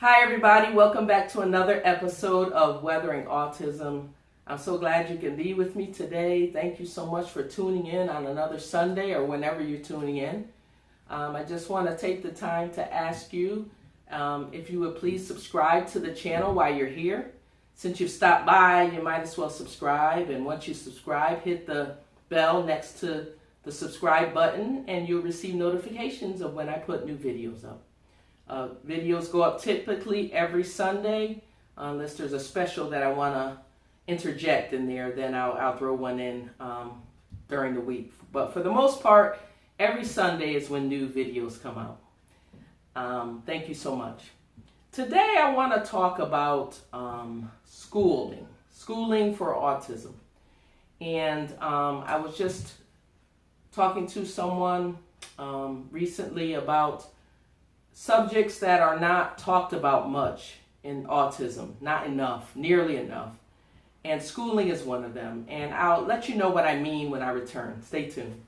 Hi everybody, welcome back to another episode of Weathering Autism. I'm so glad you can be with me today. Thank you so much for tuning in on another Sunday or whenever you're tuning in. I just want to take the time to ask you if you would please subscribe to the channel while you're here. Since you've stopped by, you might as well subscribe, and once you subscribe, hit the bell next to the subscribe button and you'll receive notifications of when I put new videos up. Videos go up typically every Sunday, unless there's a special that I want to interject in there, then I'll throw one in during the week. But for the most part, every Sunday is when new videos come out. Thank you so much. Today I want to talk about schooling for autism. And I was just talking to someone recently about subjects that are not talked about much in autism, not enough, nearly enough. And schooling is one of them. And I'll let you know what I mean when I return. Stay tuned.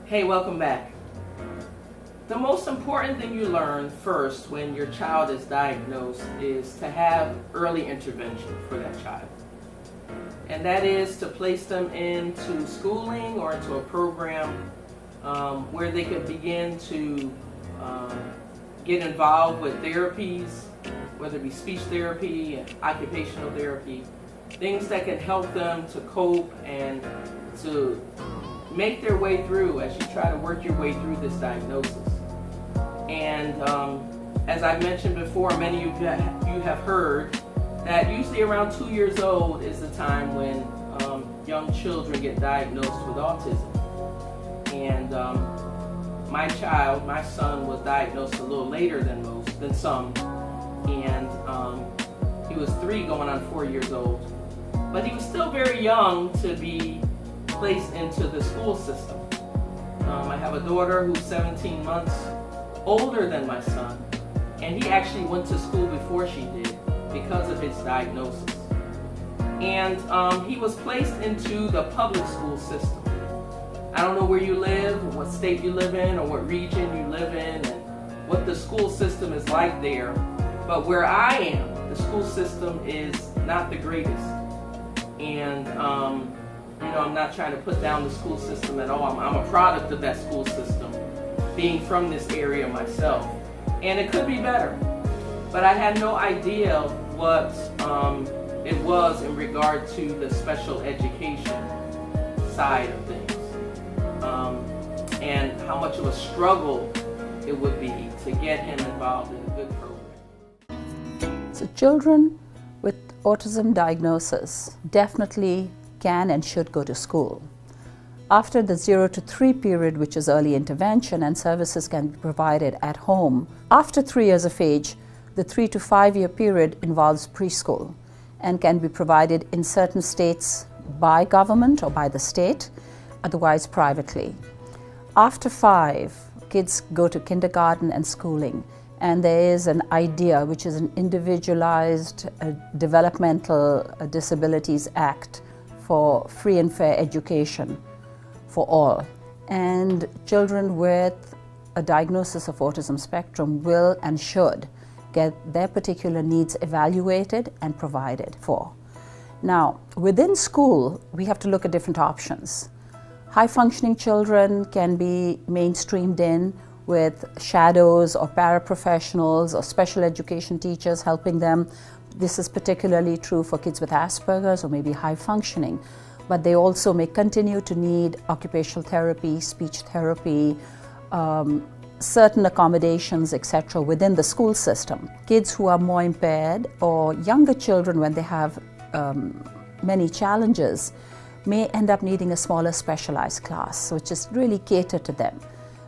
Hey, welcome back. The most important thing you learn first when your child is diagnosed is to have early intervention for that child. And that is to place them into schooling or into a program where they could begin to get involved with therapies, whether it be speech therapy, occupational therapy, things that can help them to cope and to make their way through as you try to work your way through this diagnosis. And as I mentioned before, many of you have heard that usually around 2 years old is the time when young children get diagnosed with autism. And my son, was diagnosed a little later than some, and he was 3 going on 4 years old. But he was still very young to be placed into the school system. I have a daughter who's 17 months older than my son, and he actually went to school before she did because of his diagnosis. And he was placed into the public school system. I don't know where you live, what state you live in, or what region you live in, and what the school system is like there. But where I am, the school system is not the greatest. And I'm not trying to put down the school system at all. I'm a product of that school system, being from this area myself. And it could be better. But I had no idea what it was in regard to the special education side of things. And how much of a struggle it would be to get him involved in a good program. So children with autism diagnosis definitely can and should go to school. After the 0 to 3 period, which is early intervention, and services can be provided at home. After 3 years of age, the 3 to 5 year period involves preschool and can be provided in certain states by government or by the state, otherwise privately. After 5, kids go to kindergarten and schooling, and there is an idea, which is an individualized developmental disabilities act for free and fair education for all. And children with a diagnosis of autism spectrum will and should get their particular needs evaluated and provided for. Now, within school, we have to look at different options. High-functioning children can be mainstreamed in with shadows or paraprofessionals or special education teachers helping them. This is particularly true for kids with Asperger's or maybe high-functioning. But they also may continue to need occupational therapy, speech therapy, certain accommodations, etc. within the school system. Kids who are more impaired or younger children, when they have many challenges, may end up needing a smaller specialized class, which is really catered to them.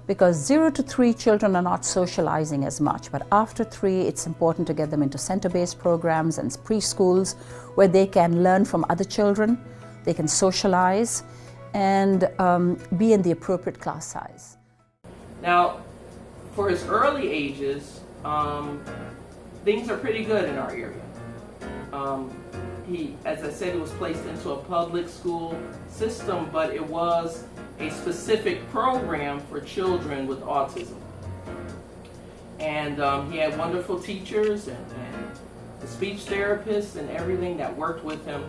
Because 0 to 3 children are not socializing as much, but after 3 it's important to get them into center-based programs and preschools where they can learn from other children, they can socialize, and be in the appropriate class size. Now, for his early ages, things are pretty good in our area. He, as I said, he was placed into a public school system, but it was a specific program for children with autism. And he had wonderful teachers and the speech therapists and everything that worked with him.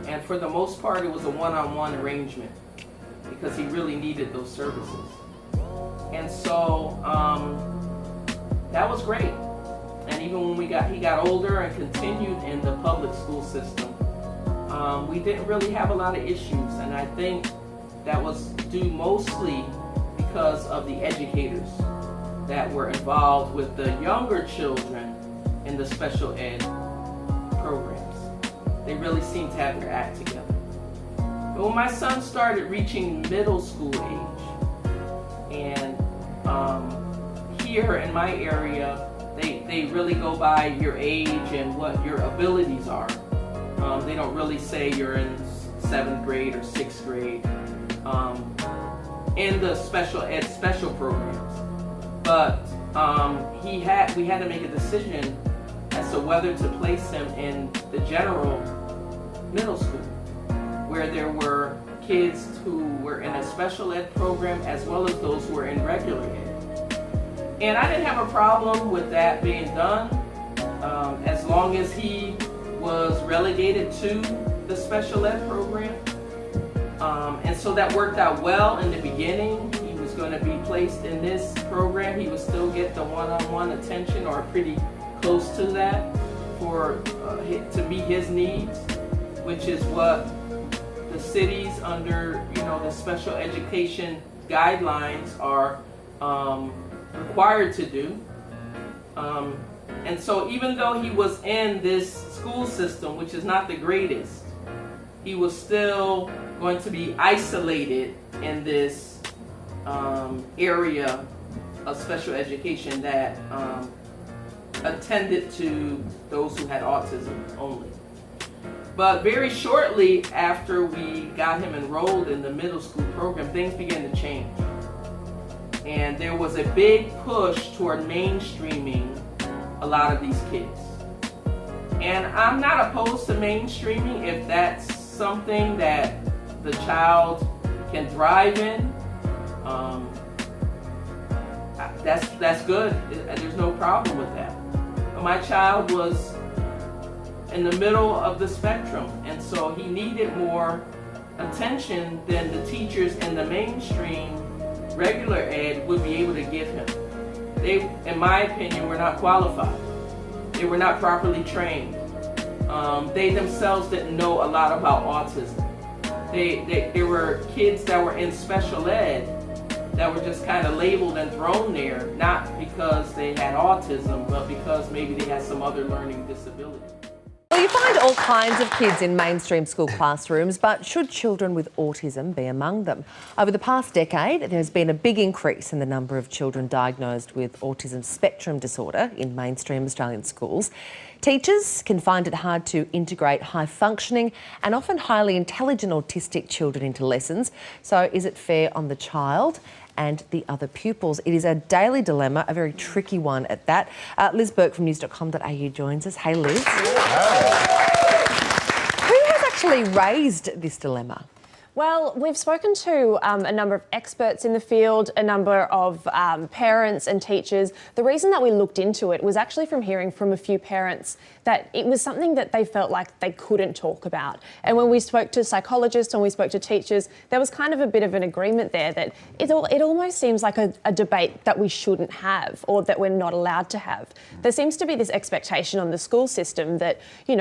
And for the most part, it was a one-on-one arrangement because he really needed those services. And so that was great. And even when he got older and continued in the public school system, we didn't really have a lot of issues. And I think that was due mostly because of the educators that were involved with the younger children in the special ed programs. They really seemed to have their act together. But when my son started reaching middle school age, and here in my area, they really go by your age and what your abilities are. They don't really say you're in 7th grade or 6th grade in the special ed special programs. But we had to make a decision as to whether to place him in the general middle school, where there were kids who were in a special ed program as well as those who were in regular ed. And I didn't have a problem with that being done as long as he was relegated to the special ed program. And so that worked out well in the beginning. He was going to be placed in this program. He would still get the one-on-one attention, or pretty close to that, to meet his needs, which is what the cities under the special education guidelines are required to do. And so even though he was in this school system, which is not the greatest, he was still going to be isolated in this area of special education that attended to those who had autism only. But very shortly after we got him enrolled in the middle school program, things began to change. And there was a big push toward mainstreaming a lot of these kids. And I'm not opposed to mainstreaming if that's something that the child can thrive in. That's good. There's no problem with that. But my child was in the middle of the spectrum, and so he needed more attention than the teachers in the mainstream regular ed would be able to give him. They, in my opinion, were not qualified. They were not properly trained. They themselves didn't know a lot about autism. There were kids that were in special ed that were just kind of labeled and thrown there, not because they had autism, but because maybe they had some other learning disability. Well, you find all kinds of kids in mainstream school classrooms, but should children with autism be among them? Over the past decade, there's been a big increase in the number of children diagnosed with autism spectrum disorder in mainstream Australian schools. Teachers can find it hard to integrate high-functioning and often highly intelligent autistic children into lessons. So is it fair on the child and the other pupils? It is a daily dilemma, a very tricky one at that. Liz Burke from news.com.au joins us. Hey, Liz. Who has actually raised this dilemma? Well, we've spoken to a number of experts in the field, a number of parents and teachers. The reason that we looked into it was actually from hearing from a few parents that it was something that they felt like they couldn't talk about. And when we spoke to psychologists and we spoke to teachers, there was kind of a bit of an agreement there that it almost seems like a debate that we shouldn't have, or that we're not allowed to have. There seems to be this expectation on the school system that,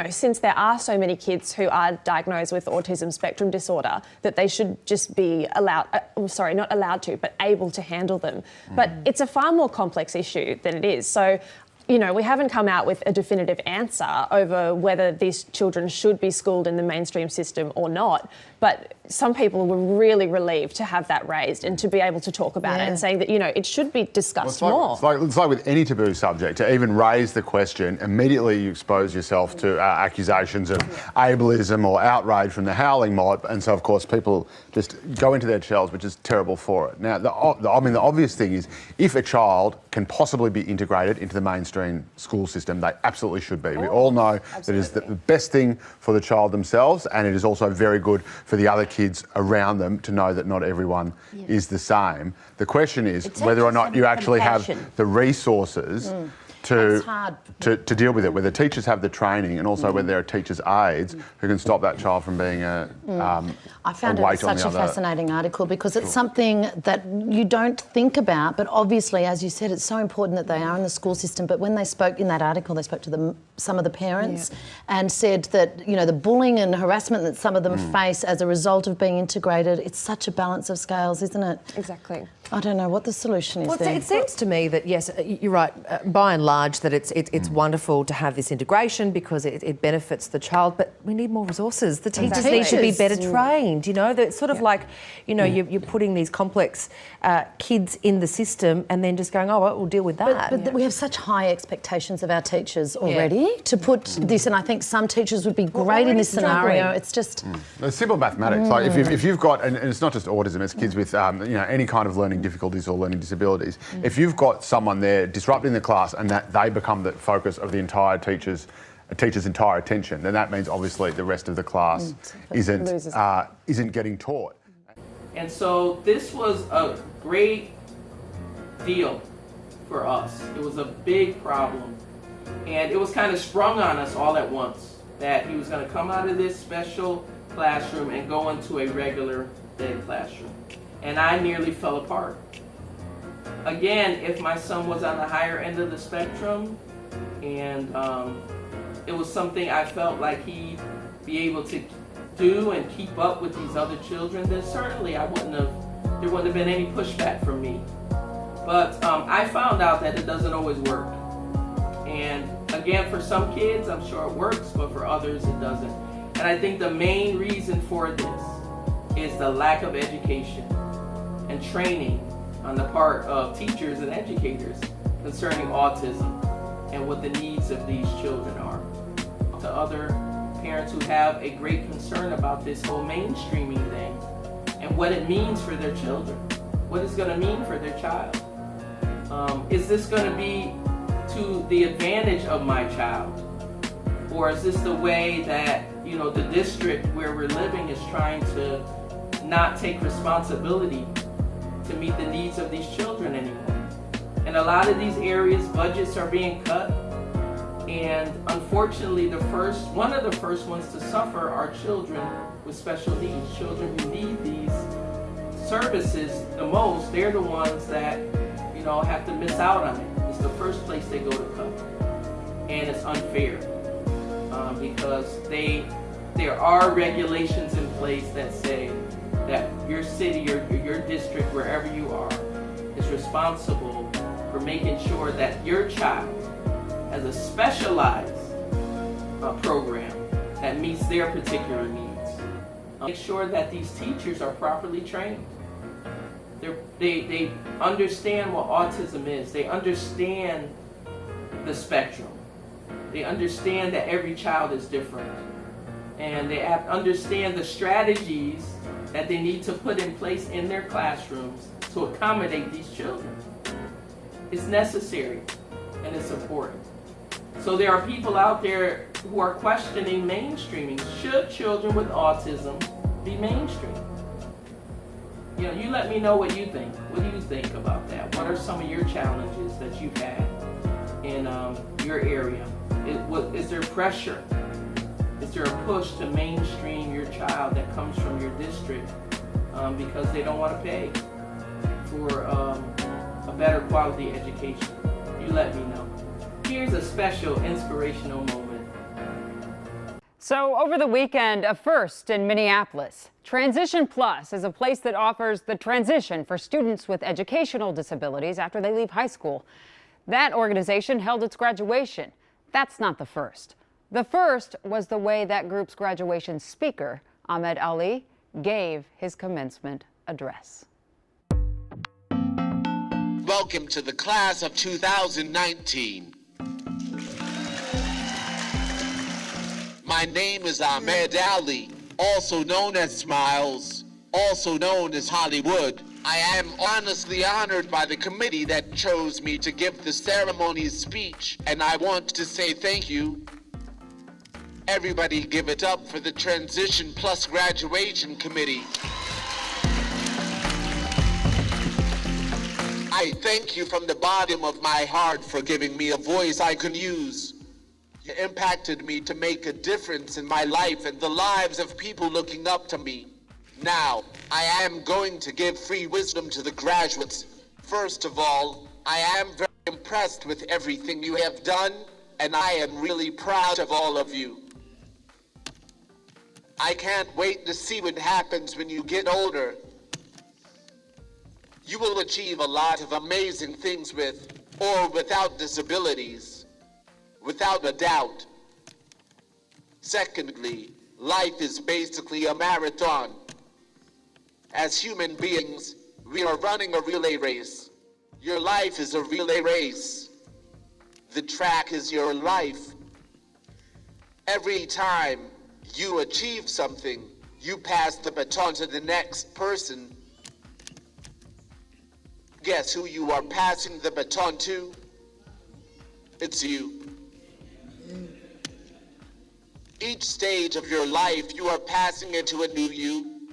since there are so many kids who are diagnosed with autism spectrum disorder, that they should just be allowed, not allowed to, but able to handle them. But it's a far more complex issue than it is. So, we haven't come out with a definitive answer over whether these children should be schooled in the mainstream system or not. But some people were really relieved to have that raised and to be able to talk about it and saying that, you know, it should be discussed more. It's like with any taboo subject, to even raise the question, immediately you expose yourself to accusations of ableism or outrage from the howling mob, and so of course people just go into their shells, which is terrible for it. Now, the obvious thing is, if a child can possibly be integrated into the mainstream school system, they absolutely should be. We all know that it is the best thing for the child themselves, and it is also very good for the other kids around them to know that not everyone is the same. The question is whether or not you actually have the resources to deal with it, whether teachers have the training and also whether there are teachers' aides who can stop that child from being I found it such a fascinating article because it's something that you don't think about, but obviously, as you said, it's so important that they are in the school system. But when they spoke in that article, they spoke to some of the parents and said that, you know, the bullying and harassment that some of them face as a result of being integrated, it's such a balance of scales, isn't it? Exactly. I don't know what the solution is Well, there. it seems to me that, yes, you're right, by and large, that it's wonderful to have this integration because it benefits the child, but we need more resources. The teachers need to be better trained, you know. It's sort of like, you know, you're putting these complex kids in the system and then just going, oh, well, we'll deal with that. But we have such high expectations of our teachers already to put this, and I think some teachers would be great in this scenario. It's just... It's simple mathematics. Like if you've got, and it's not just autism, it's kids with, you know, any kind of learning difficulties or learning disabilities. If you've got someone there disrupting the class and that they become the focus of the entire teacher's entire attention, then that means obviously the rest of the class isn't getting taught. And so this was a great deal for us. It was a big problem. And it was kind of sprung on us all at once that he was going to come out of this special classroom and go into a regular day classroom. And I nearly fell apart. Again, if my son was on the higher end of the spectrum and it was something I felt like he'd be able to do and keep up with these other children, then certainly there wouldn't have been any pushback from me. But I found out that it doesn't always work. And again, for some kids, I'm sure it works, but for others, it doesn't. And I think the main reason for this is the lack of education and training on the part of teachers and educators concerning autism and what the needs of these children are. To other parents who have a great concern about this whole mainstreaming thing and what it means for their children, what it's going to mean for their child. Is this going to be to the advantage of my child? Or is this the way that, you know, the district where we're living is trying to not take responsibility to meet the needs of these children anymore? In a lot of these areas, budgets are being cut, and unfortunately one of the first ones to suffer are children with special needs, children who need these services the most. They're the ones that, you know, have to miss out on it. It's the first place they go to cut, and it's unfair because there are regulations in place that say that your city or your district, wherever you are, is responsible for making sure that your child has a specialized program that meets their particular needs. Make sure that these teachers are properly trained. They understand what autism is. They understand the spectrum. They understand that every child is different. And they understand the strategies that they need to put in place in their classrooms to accommodate these children. It's necessary and it's important. So there are people out there who are questioning mainstreaming. Should children with autism be mainstream? You know, you let me know what you think. What do you think about that? What are some of your challenges that you've had in your area? Is there pressure? Is there a push to mainstream your child that comes from your district because they don't want to pay for a better quality education? You let me know. Here's a special inspirational moment. So over the weekend, a first in Minneapolis. Transition Plus is a place that offers the transition for students with educational disabilities after they leave high school. That organization held its graduation. That's not the first. The first was the way that group's graduation speaker, Ahmed Ali, gave his commencement address. Welcome to the class of 2019. My name is Ahmed Ali, also known as Smiles, also known as Hollywood. I am honestly honored by the committee that chose me to give the ceremony's speech, and I want to say thank you. Everybody give it up for the Transition Plus Graduation Committee. I thank you from the bottom of my heart for giving me a voice I can use. You impacted me to make a difference in my life and the lives of people looking up to me. Now, I am going to give free wisdom to the graduates. First of all, I am very impressed with everything you have done, and I am really proud of all of you. I can't wait to see what happens when you get older. You will achieve a lot of amazing things with or without disabilities, without a doubt. Secondly, life is basically a marathon. As human beings, we are running a relay race. Your life is a relay race. The track is your life. Every time you achieve something, you pass the baton to the next person. Guess who you are passing the baton to? It's you. Each stage of your life, you are passing into a new you.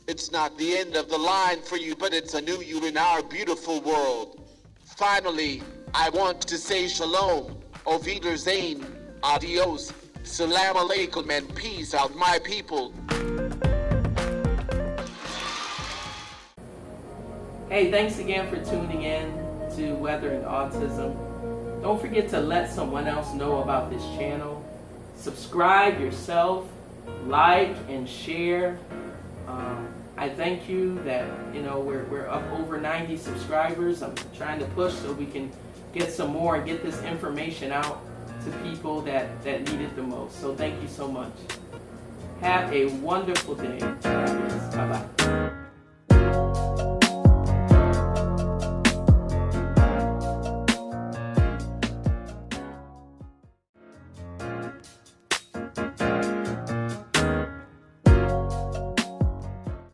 It's not the end of the line for you, but it's a new you in our beautiful world. Finally, I want to say shalom, auf Wiedersehen, adios, salam alaikum, and peace out, my people. Hey, thanks again for tuning in to Weathering Autism. Don't forget to let someone else know about this channel. Subscribe yourself, like and share. I thank you that, we're up over 90 subscribers. I'm trying to push so we can get some more and get this information out to people that need it the most. So thank you so much. Have a wonderful day. Bye-bye.